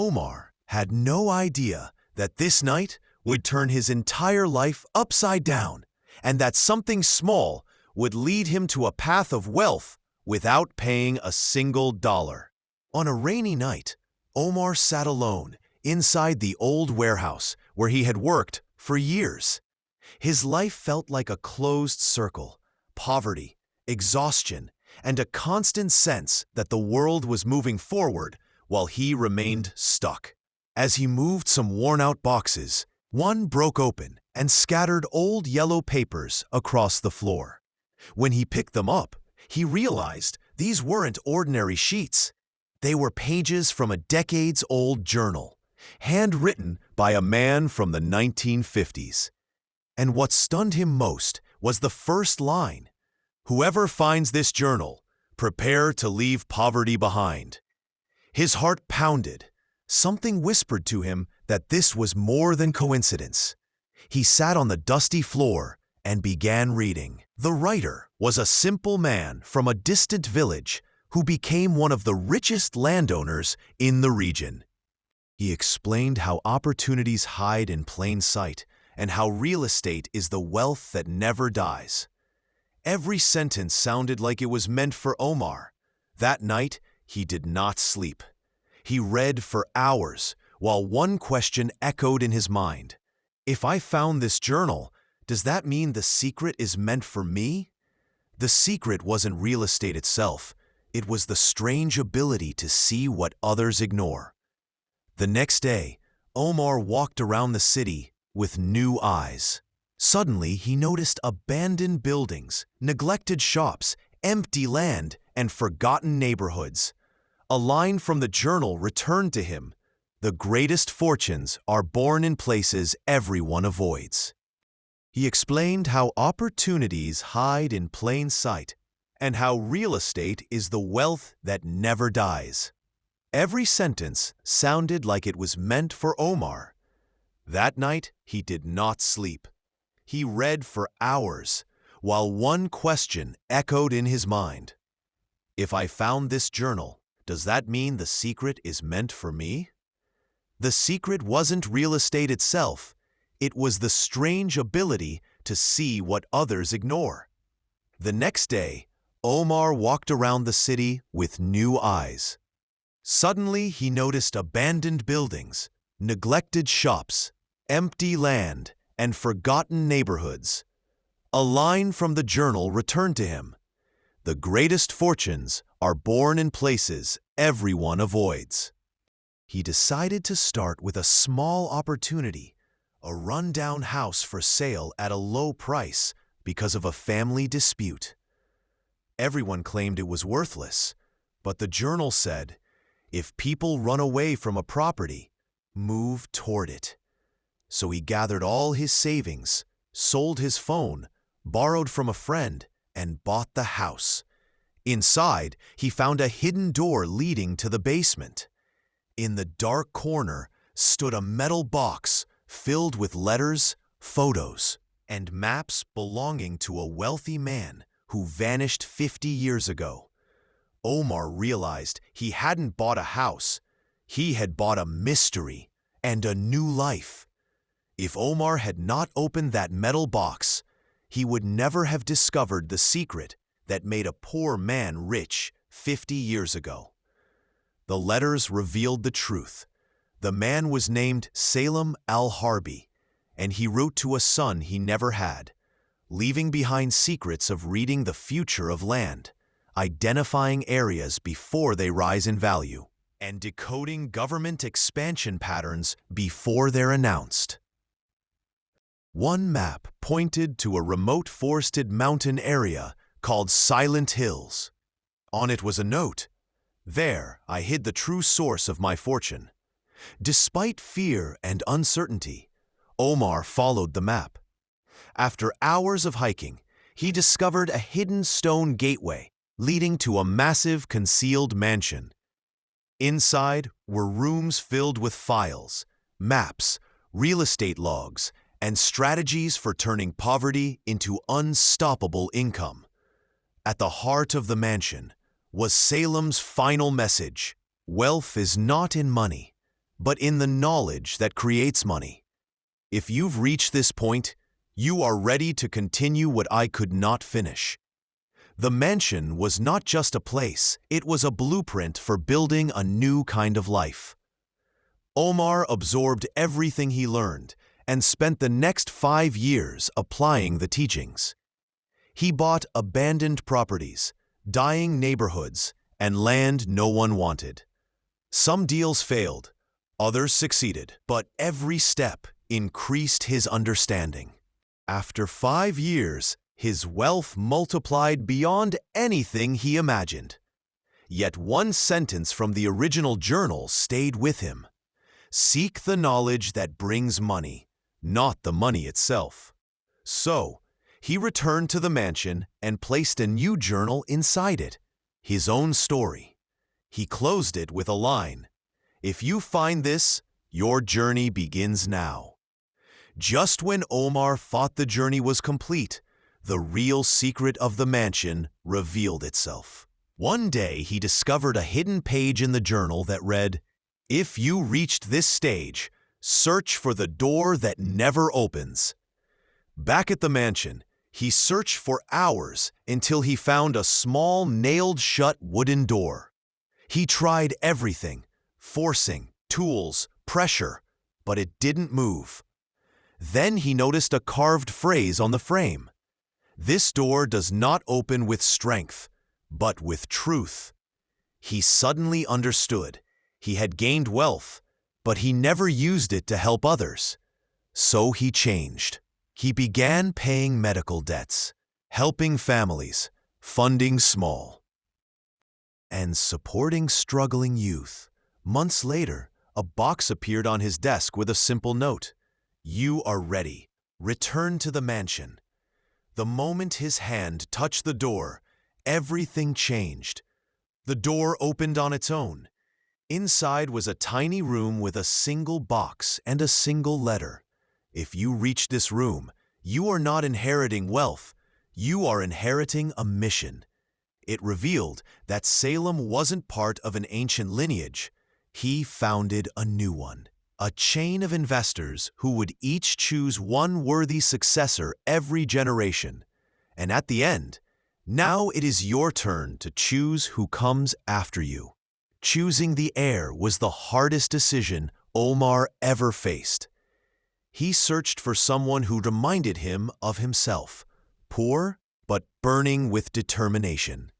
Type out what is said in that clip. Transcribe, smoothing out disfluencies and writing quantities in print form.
Omar had no idea that this night would turn his entire life upside down, and that something small would lead him to a path of wealth without paying a single dollar. On a rainy night, Omar sat alone inside the old warehouse where he had worked for years. His life felt like a closed circle: poverty, exhaustion, and a constant sense that the world was moving forward while he remained stuck. As he moved some worn-out boxes, one broke open and scattered old yellow papers across the floor. When he picked them up, he realized these weren't ordinary sheets. They were pages from a decades-old journal, handwritten by a man from the 1950s. And what stunned him most was the first line: "Whoever finds this journal, prepare to leave poverty behind." His heart pounded. Something whispered to him that this was more than coincidence. He sat on the dusty floor and began reading. The writer was a simple man from a distant village who became one of the richest landowners in the region. He explained how opportunities hide in plain sight and how real estate is the wealth that never dies. Every sentence sounded like it was meant for Omar. That night, he did not sleep. He read for hours, while one question echoed in his mind: if I found this journal, does that mean the secret is meant for me? The secret wasn't real estate itself. It was the strange ability to see what others ignore. The next day, Omar walked around the city with new eyes. Suddenly, he noticed abandoned buildings, neglected shops, empty land, and forgotten neighborhoods. A line from the journal returned to him: "The greatest fortunes are born in places everyone avoids." He explained how opportunities hide in plain sight and how real estate is the wealth that never dies. Every sentence sounded like it was meant for Omar. That night, he did not sleep. He read for hours, while one question echoed in his mind: if I found this journal, does that mean the secret is meant for me? The secret wasn't real estate itself. It was the strange ability to see what others ignore. The next day, Omar walked around the city with new eyes. Suddenly, he noticed abandoned buildings, neglected shops, empty land, and forgotten neighborhoods. A line from the journal returned to him: "The greatest fortunes are born in places everyone avoids." He decided to start with a small opportunity: a rundown house for sale at a low price because of a family dispute. Everyone claimed it was worthless, but the journal said, if people run away from a property, move toward it. So he gathered all his savings, sold his phone, borrowed from a friend, and bought the house. Inside, he found a hidden door leading to the basement. In the dark corner stood a metal box filled with letters, photos, and maps belonging to a wealthy man who vanished 50 years ago. Omar realized he hadn't bought a house. He had bought a mystery and a new life. If Omar had not opened that metal box, he would never have discovered the secret that made a poor man rich 50 years ago. The letters revealed the truth. The man was named Salem al-Harbi, and he wrote to a son he never had, leaving behind secrets of reading the future of land, identifying areas before they rise in value, and decoding government expansion patterns before they're announced. One map pointed to a remote forested mountain area called Silent Hills. On it was a note: "There I hid the true source of my fortune." Despite fear and uncertainty, Omar followed the map. After hours of hiking, he discovered a hidden stone gateway leading to a massive concealed mansion. Inside were rooms filled with files, maps, real estate logs, and strategies for turning poverty into unstoppable income. At the heart of the mansion was Salem's final message: wealth is not in money, but in the knowledge that creates money. If you've reached this point, you are ready to continue what I could not finish. The mansion was not just a place, it was a blueprint for building a new kind of life. Omar absorbed everything he learned and spent the next 5 years applying the teachings. He bought abandoned properties, dying neighborhoods, and land no one wanted. Some deals failed, others succeeded, but every step increased his understanding. After 5 years, his wealth multiplied beyond anything he imagined. Yet one sentence from the original journal stayed with him. Seek the knowledge that brings money, not the money itself. So, he returned to the mansion and placed a new journal inside it, his own story. He closed it with a line, "If you find this, your journey begins now." Just when Omar thought the journey was complete, the real secret of the mansion revealed itself. One day he discovered a hidden page in the journal that read, "If you reached this stage, search for the door that never opens." Back at the mansion, he searched for hours until he found a small nailed-shut wooden door. He tried everything, forcing, tools, pressure, but it didn't move. Then he noticed a carved phrase on the frame. "This door does not open with strength, but with truth." He suddenly understood. He had gained wealth, but he never used it to help others. So he changed. He began paying medical debts, helping families, funding small, and supporting struggling youth. Months later, a box appeared on his desk with a simple note, "You are ready. Return to the mansion." The moment his hand touched the door, everything changed. The door opened on its own. Inside was a tiny room with a single box and a single letter. If you reach this room, you are not inheriting wealth, you are inheriting a mission. It revealed that Salem wasn't part of an ancient lineage. He founded a new one, a chain of investors who would each choose one worthy successor every generation. And at the end, now it is your turn to choose who comes after you. Choosing the heir was the hardest decision Omar ever faced. He searched for someone who reminded him of himself, poor but burning with determination.